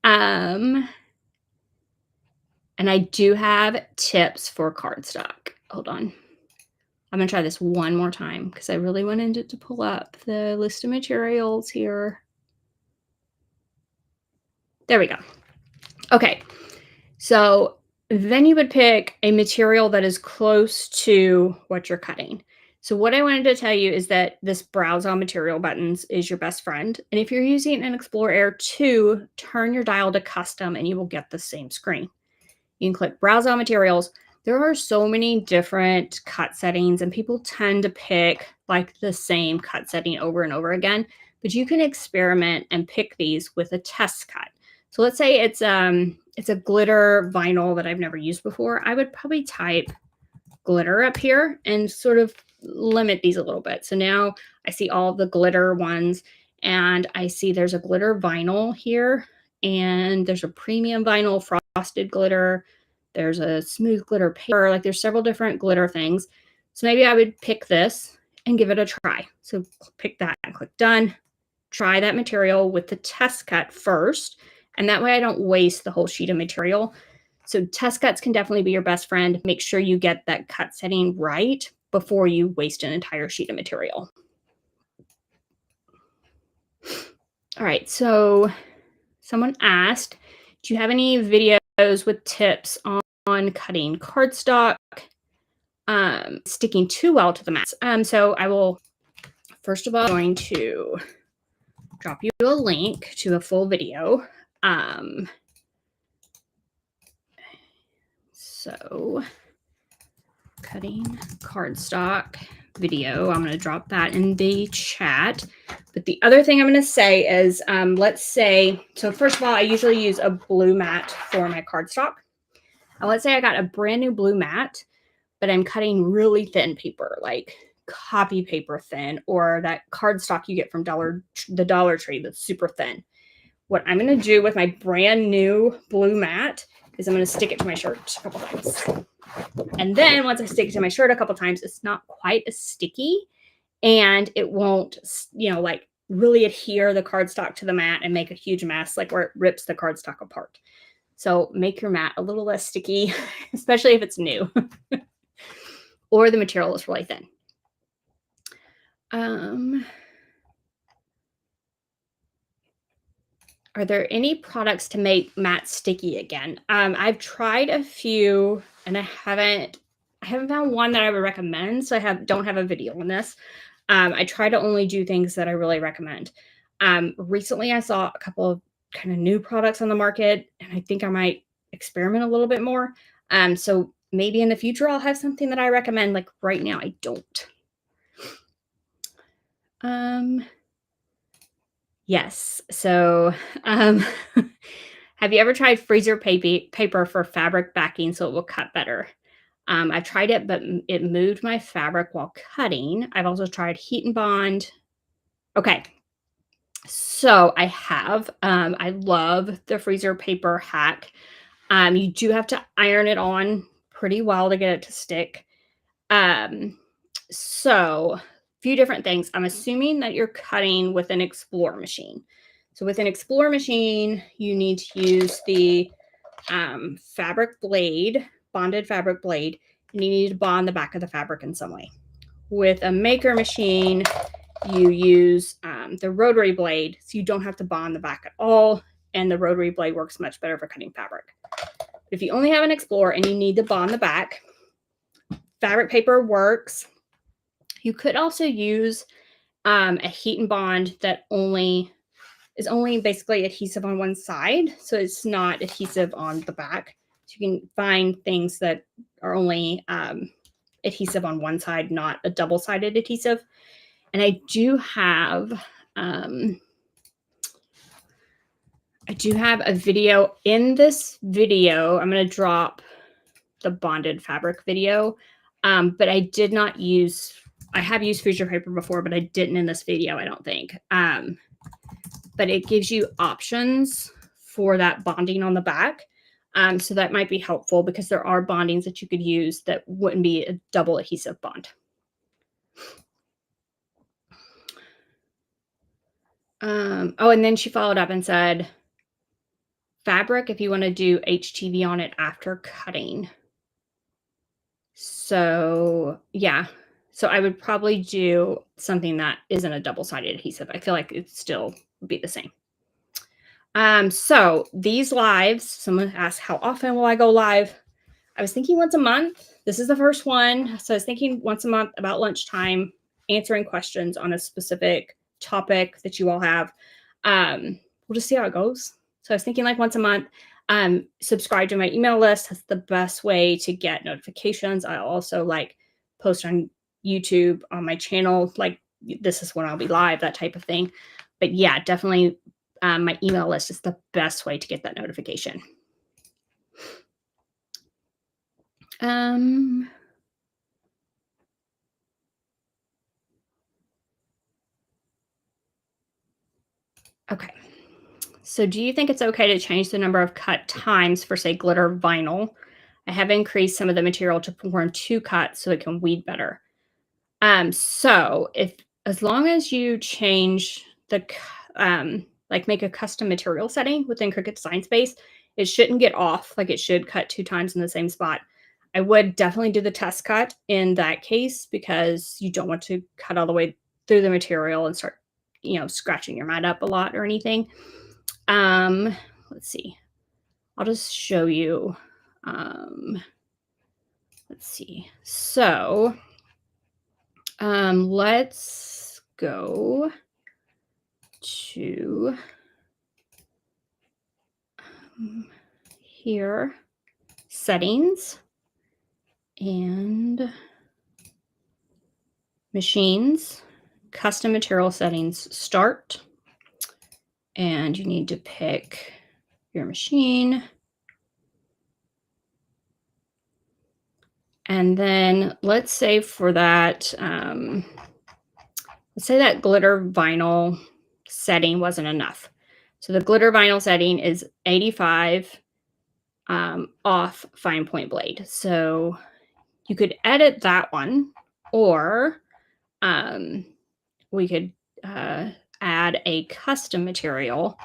And I do have tips for cardstock. Hold on. I'm going to try this one more time because I really wanted it to pull up the list of materials here. There we go. Okay. So then you would pick a material that is close to what you're cutting. So what I wanted to tell you is that this browse all material buttons is your best friend. And if you're using an Explore Air 2, turn your dial to custom and you will get the same screen. You can click browse all materials. There are so many different cut settings and people tend to pick like the same cut setting over and over again, but you can experiment and pick these with a test cut. So let's say it's a glitter vinyl that I've never used before. I would probably type glitter up here and sort of limit these a little bit. So now I see all the glitter ones and I see there's a glitter vinyl here and there's a premium vinyl frosted glitter. There's a smooth glitter paper. Like there's several different glitter things. So maybe I would pick this and give it a try. So pick that and click done. Try that material with the test cut first. And that way I don't waste the whole sheet of material. So test cuts can definitely be your best friend. Make sure you get that cut setting right before you waste an entire sheet of material. All right, so someone asked, do you have any videos with tips on cutting cardstock, sticking too well to the mat? So I will, first of all, I'm going to drop you a link to a full video. So cutting cardstock video, I'm going to drop that in the chat. But the other thing I'm going to say is, let's say, so first of all, I usually use a blue mat for my cardstock. Now, let's say I got a brand new blue mat, but I'm cutting really thin paper, like copy paper thin, or that cardstock you get from the Dollar Tree that's super thin. What I'm going to do with my brand new blue mat is I'm going to stick it to my shirt a couple times. And then once I stick it to my shirt a couple times, it's not quite as sticky and it won't, like really adhere the cardstock to the mat and make a huge mess, like where it rips the cardstock apart. So make your mat a little less sticky, especially if it's new or the material is really thin. Are there any products to make mats sticky again? I've tried a few and I haven't found one that I would recommend. So I don't have a video on this. I try to only do things that I really recommend. Recently I saw a couple of kind of new products on the market and I think I might experiment a little bit more. So maybe in the future I'll have something that I recommend. Like right now I don't. Yes. So, have you ever tried freezer paper for fabric backing so it will cut better? I've tried it, but it moved my fabric while cutting. I've also tried heat and bond. Okay. So I have, I love the freezer paper hack. You do have to iron it on pretty well to get it to stick. So few different things. I'm assuming that you're cutting with an Explore machine. So with an Explore machine, you need to use the fabric blade, bonded fabric blade, and you need to bond the back of the fabric in some way. With a maker machine, you use the rotary blade, so you don't have to bond the back at all, and the rotary blade works much better for cutting fabric. If you only have an Explore and you need to bond the back, fabric paper works. You could also use a heat and bond that is only basically adhesive on one side. So it's not adhesive on the back. So you can find things that are only adhesive on one side, not a double-sided adhesive. And I do have a video. In this video, I'm going to drop the bonded fabric video, but I did not use, I have used freezer paper before, but I didn't in this video, I don't think. But it gives you options for that bonding on the back. So that might be helpful because there are bondings that you could use that wouldn't be a double adhesive bond. Oh, and then she followed up and said, fabric if you want to do HTV on it after cutting. So yeah, so I would probably do something that isn't a double-sided adhesive. I feel like it'd still be the same. So these lives, someone asked, how often will I go live? I was thinking once a month. This is the first one. So I was thinking once a month about lunchtime, answering questions on a specific topic that you all have. We'll just see how it goes. So I was thinking like once a month. Subscribe to my email list. That's the best way to get notifications. I also like post on YouTube on my channel. Like this is when I'll be live, that type of thing. But yeah, definitely my email list is the best way to get that notification. Okay. So do you think it's okay to change the number of cut times for, say, glitter vinyl? I have increased some of the material to perform 2 cuts so it can weed better. So if as long as you change the like make a custom material setting within Cricut Design Space, it shouldn't get off. Like it should cut 2 times in the same spot. I would definitely do the test cut in that case because you don't want to cut all the way through the material and start, scratching your mat up a lot or anything. Let's see. I'll just show you. Let's see. So, let's go to here, settings and machines, custom material settings, start. And you need to pick your machine. And then let's say for that, let's say that glitter vinyl setting wasn't enough. So the glitter vinyl setting is 85 off fine point blade. So you could edit that one, or we could add a custom material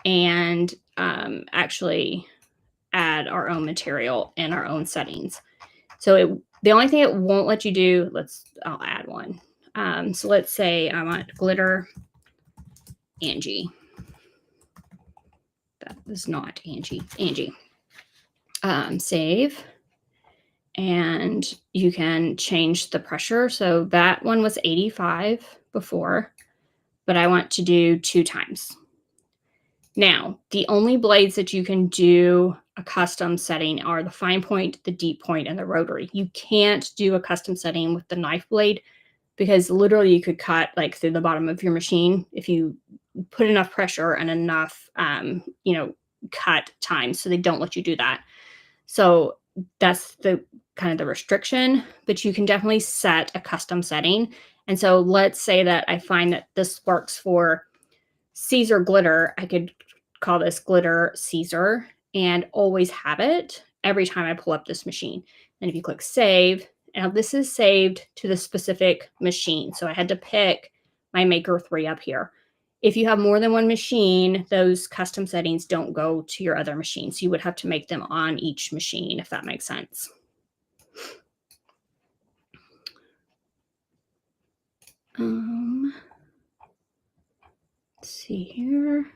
and actually add our own material and our own settings. So the only thing it won't let you do, I'll add one. So let's say I want glitter Angie. That is not Angie. Angie. Save. And you can change the pressure. So that one was 85 before, but I want to do 2 times. Now, the only blades that you can do a custom setting are the fine point, the deep point, and the rotary. You can't do a custom setting with the knife blade because literally you could cut like through the bottom of your machine if you put enough pressure and enough, cut time. So they don't let you do that. So that's the kind of the restriction, but you can definitely set a custom setting. And so let's say that I find that this works for Caesar glitter. I could call this glitter Caesar and always have it every time I pull up this machine. And if you click save, now this is saved to the specific machine. So I had to pick my Maker 3 up here. If you have more than one machine, those custom settings don't go to your other machines. You would have to make them on each machine, if that makes sense. Let's see here.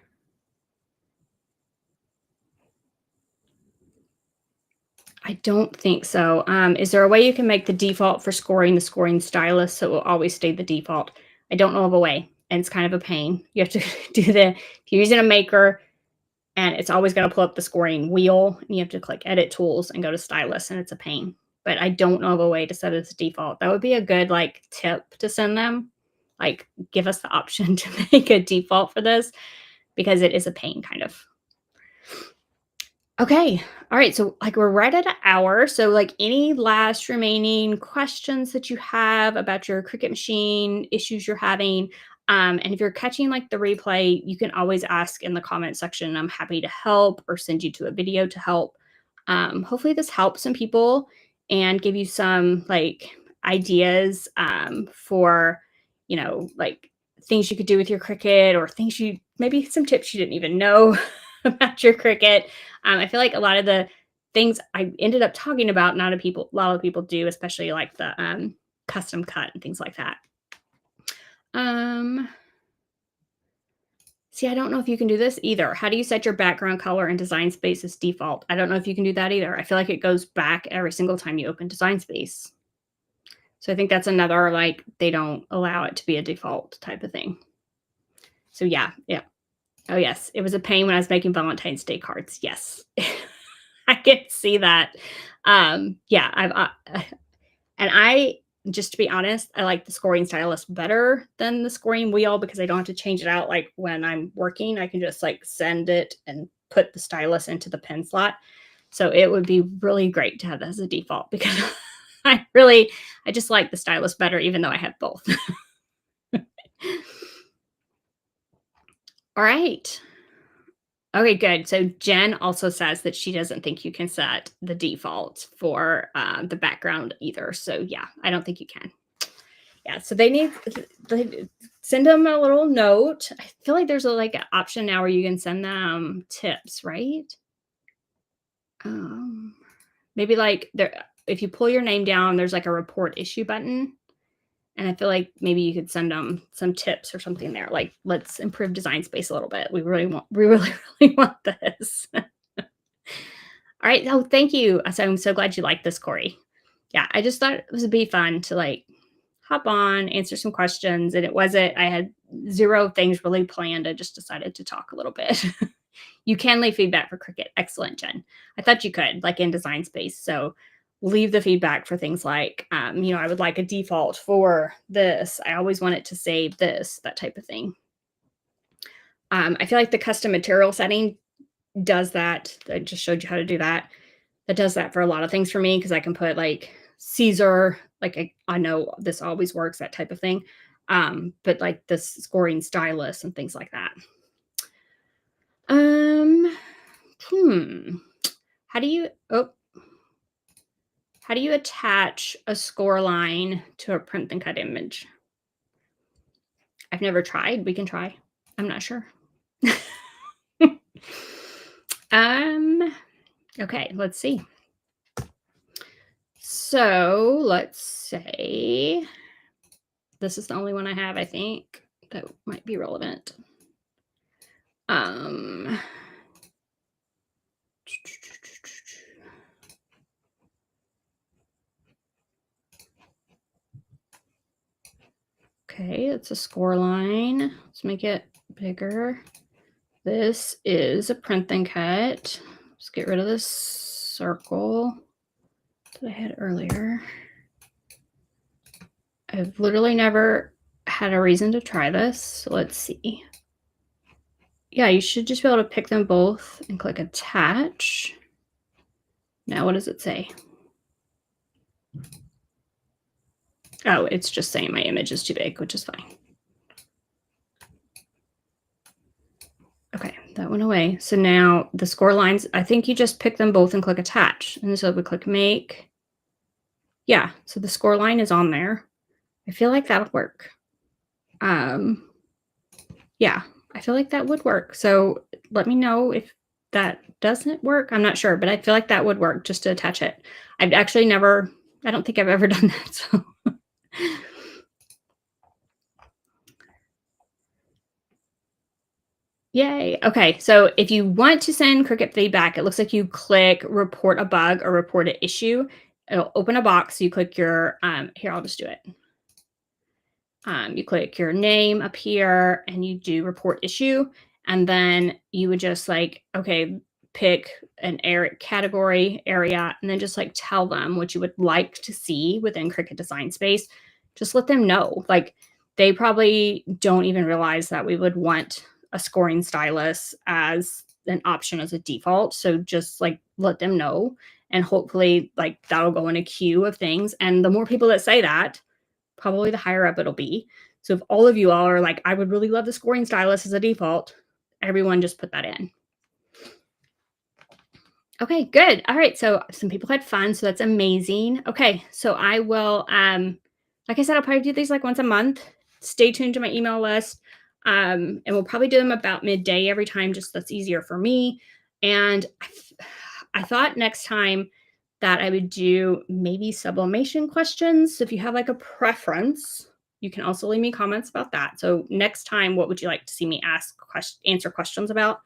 I don't think so. Is there a way you can make the default for scoring the scoring stylus so it will always stay the default? I don't know of a way, and it's kind of a pain. You have to if you're using a Maker, and it's always going to pull up the scoring wheel, and you have to click Edit Tools and go to Stylus, and it's a pain. But I don't know of a way to set it as default. That would be a good tip to send them. Like, give us the option to make a default for this because it is a pain, kind of. Okay. All right. So we're right at an hour. So any last remaining questions that you have about your Cricut machine, issues you're having, and if you're catching the replay, you can always ask in the comment section. I'm happy to help or send you to a video to help. Hopefully this helps some people and give you some ideas for, things you could do with your Cricut, or things maybe some tips you didn't even know about your Cricut. I feel like a lot of the things I ended up talking about, not a lot of people do, especially like the custom cut and things like that. See, I don't know if you can do this either. How do you set your background color in Design Space as default? I don't know if you can do that either. I feel like it goes back every single time you open Design Space. So I think that's another, like, they don't allow it to be a default type of thing. So yeah. Oh yes, it was a pain when I was making Valentine's Day cards. Yes, I can see that. Yeah, and I, just to be honest, I like the scoring stylus better than the scoring wheel because I don't have to change it out. Like when I'm working, I can just like send it and put the stylus into the pen slot. So it would be really great to have that as a default because I just like the stylus better, even though I have both. All right. Okay, good. So Jen also says that she doesn't think you can set the default for the background either. So yeah, I don't think you can. Yeah, so they send them a little note. I feel like there's like an option now where you can send them tips, right? Maybe like if you pull your name down, there's like a report issue button. And I feel like maybe you could send them some tips or something there. Like, let's improve Design Space a little bit. We really, really want this. All right. Oh, thank you. So I'm so glad you liked this, Corey. Yeah, I just thought it would be fun to like hop on, answer some questions. And I had zero things really planned. I just decided to talk a little bit. You can leave feedback for Cricut. Excellent, Jen. I thought you could, like in Design Space. So leave the feedback for things like, I would like a default for this. I always want it to save this, that type of thing. I feel like the custom material setting does that. I just showed you how to do that. That does that for a lot of things for me because I can put like Caesar, like I know this always works, that type of thing. But like the scoring stylus and things like that. How do you attach a score line to a print and cut image? I've never tried. We can try. I'm not sure. Okay, let's see. So let's say this is the only one I have, I think, that might be relevant. Okay, it's a score line. Let's make it bigger. This is a print and cut. Let's get rid of this circle that I had earlier. I've literally never had a reason to try this. So let's see. Yeah, you should just be able to pick them both and click attach. Now, what does it say? Oh, it's just saying my image is too big, which is fine. Okay, that went away. So now the score lines, I think you just pick them both and click attach. And so we click make. Yeah, so the score line is on there. I feel like that'll work. Yeah, I feel like that would work. So let me know if that doesn't work. I'm not sure, but I feel like that would work just to attach it. I've actually I don't think I've ever done that. So. Yay. Okay, so if you want to send Cricut feedback, it looks like you click report a bug or report an issue. It'll open a box. You click your, here, I'll just do it. You click your name up here and you do report issue. And then you would just like, okay, pick an category area, and then just like tell them what you would like to see within Cricut Design Space. Just let them know. Like they probably don't even realize that we would want a scoring stylus as an option as a default. So just like let them know, and hopefully like that'll go in a queue of things. And the more people that say that, probably the higher up it'll be. So if all of you all are like, I would really love the scoring stylus as a default, everyone just put that in. Okay, good. All right. So some people had fun. So that's amazing. Okay. So I will, like I said, I'll probably do these like once a month stay tuned to my email list. And we'll probably do them about midday every time, just that's easier for me. And I thought next time that I would do maybe sublimation questions. So if you have like a preference, you can also leave me comments about that. So next time, what would you like to see me answer questions about?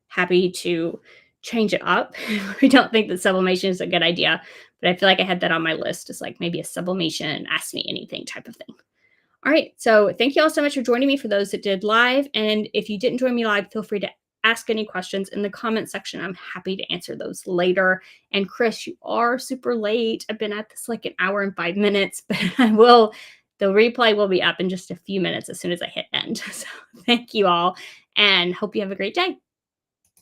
Happy to change it up. I don't think that sublimation is a good idea, but I feel like I had that on my list as like maybe a sublimation, ask me anything type of thing. All right. So thank you all so much for joining me for those that did live. And if you didn't join me live, feel free to ask any questions in the comment section. I'm happy to answer those later. And Chris, you are super late. I've been at this like an hour and 5 minutes, but the replay will be up in just a few minutes as soon as I hit end. So thank you all and hope you have a great day.